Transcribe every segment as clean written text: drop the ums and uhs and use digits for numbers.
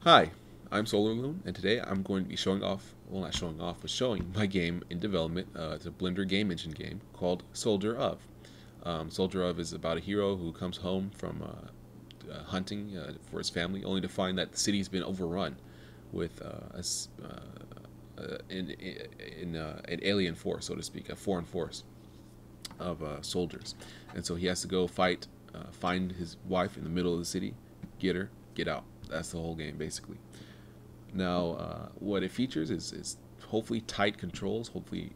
Hi, I'm SolarLoon, and today I'm going to be showing off, well, not showing off, but showing my game in development. It's a Blender game engine game called Soldier of. Soldier of is about a hero who comes home from hunting for his family, only to find that the city's been overrun with an alien force, so to speak, a foreign force of soldiers. And so he has to go find his wife in the middle of the city, get her, get out. That's the whole game, basically. Now, what it features is hopefully tight controls, hopefully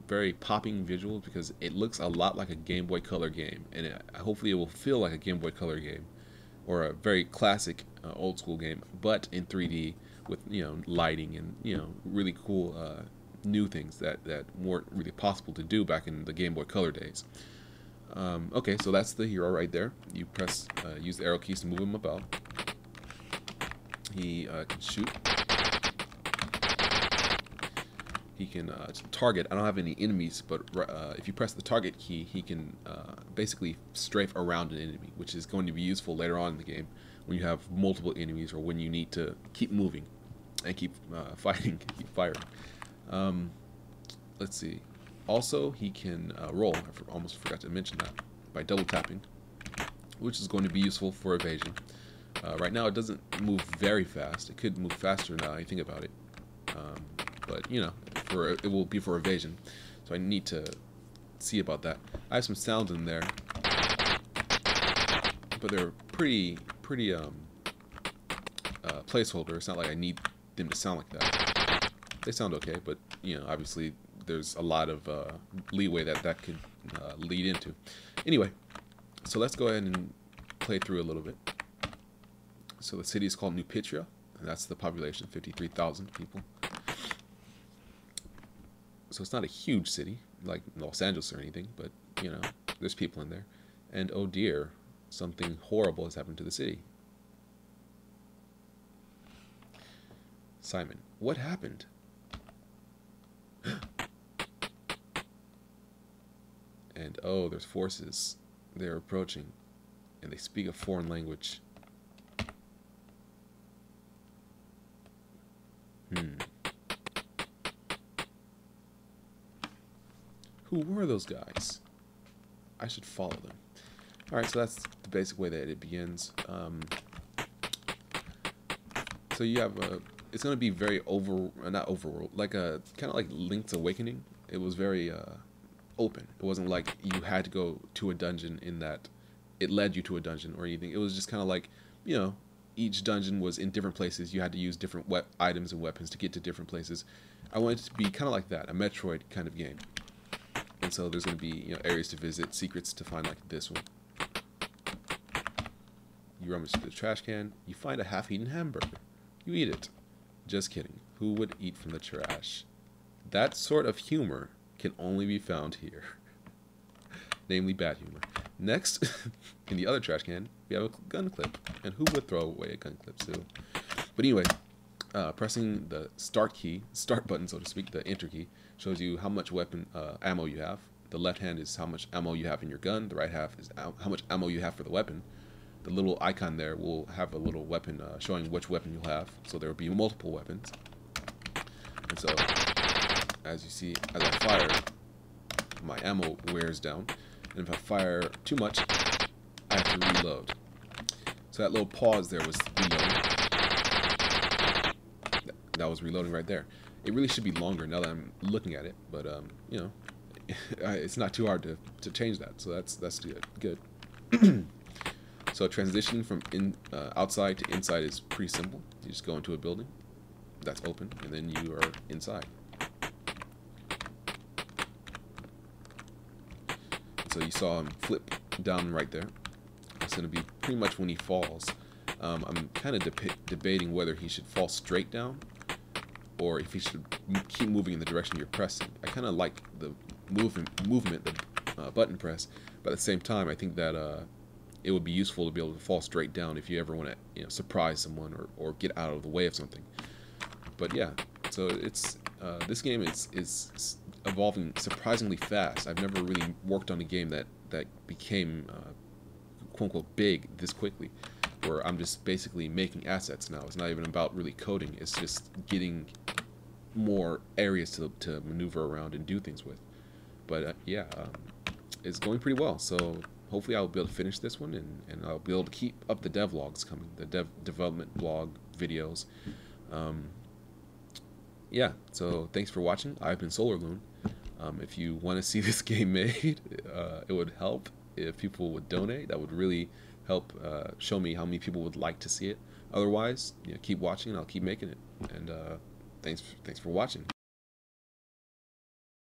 very popping visuals, because it looks a lot like a Game Boy Color game, and hopefully it will feel like a Game Boy Color game, or a very classic old school game, but in 3D with lighting and really cool new things that weren't really possible to do back in the Game Boy Color days. Okay, so that's the hero right there. You use the arrow keys to move him about. He can shoot. He can target. I don't have any enemies, but if you press the target key, he can basically strafe around an enemy, which is going to be useful later on in the game when you have multiple enemies or when you need to keep moving and keep fighting, keep firing. Let's see. Also, he can roll. I almost forgot to mention that, by double tapping, which is going to be useful for evasion. Right now, it doesn't move very fast. It could move faster now I think about it, but it will be for evasion. So I need to see about that. I have some sounds in there, but they're pretty placeholder. It's not like I need them to sound like that. They sound okay, but obviously there's a lot of leeway that could lead into. Anyway, so let's go ahead and play through a little bit. So the city is called New Pitria, and that's the population, 53,000 people. So it's not a huge city like Los Angeles or anything, but there's people in there. And oh dear, something horrible has happened to the city. Simon, what happened? And oh, there's forces. They're approaching, and they speak a foreign language. Who were those guys? I should follow them. Alright, so that's the basic way that it begins. So you have it's going to be very not overworld, like kind of like Link's Awakening. It was very open. It wasn't like you had to go to a dungeon in that it led you to a dungeon or anything. It was just kind of like, each dungeon was in different places. You had to use different items and weapons to get to different places. I wanted it to be kind of like that, a Metroid kind of game. And so there's going to be areas to visit, secrets to find, like this one. You rummage through the trash can. You find a half-eaten hamburger. You eat it. Just kidding. Who would eat from the trash? That sort of humor can only be found here. Namely, bad humor. Next, in the other trash can, we have a gun clip. And who would throw away a gun clip too? But anyway, pressing the start button, so to speak, the enter key, shows you how much weapon ammo you have. The left hand is how much ammo you have in your gun. The right half is how much ammo you have for the weapon. The little icon there will have a little weapon showing which weapon you'll have. So there will be multiple weapons. And so, as you see, as I fire, my ammo wears down. And if I fire too much, I have to reload. So that little pause there was reloading. That was reloading right there. It really should be longer now that I'm looking at it, but it's not too hard to change that. So that's good. So transitioning from outside to inside is pretty simple. You just go into a building that's open, and then you are inside. So you saw him flip down right there. It's going to be pretty much when he falls. I'm kind of debating whether he should fall straight down or if he should keep moving in the direction you're pressing. I kind of like the movement, the button press, but at the same time, I think that it would be useful to be able to fall straight down if you ever want to surprise someone or get out of the way of something. But yeah, so it's this game is evolving surprisingly fast. I've never really worked on a game that became quote unquote big this quickly. where I'm just basically making assets now. It's not even about really coding. It's just getting more areas to maneuver around and do things with. But yeah, it's going pretty well. So hopefully I'll be able to finish this one, and I'll be able to keep up the devlogs coming, the development blog videos. Yeah, so thanks for watching. I've been SolarLoon. If you want to see this game made, it would help if people would donate. That would really help show me how many people would like to see it. Otherwise, keep watching and I'll keep making it. And thanks for watching.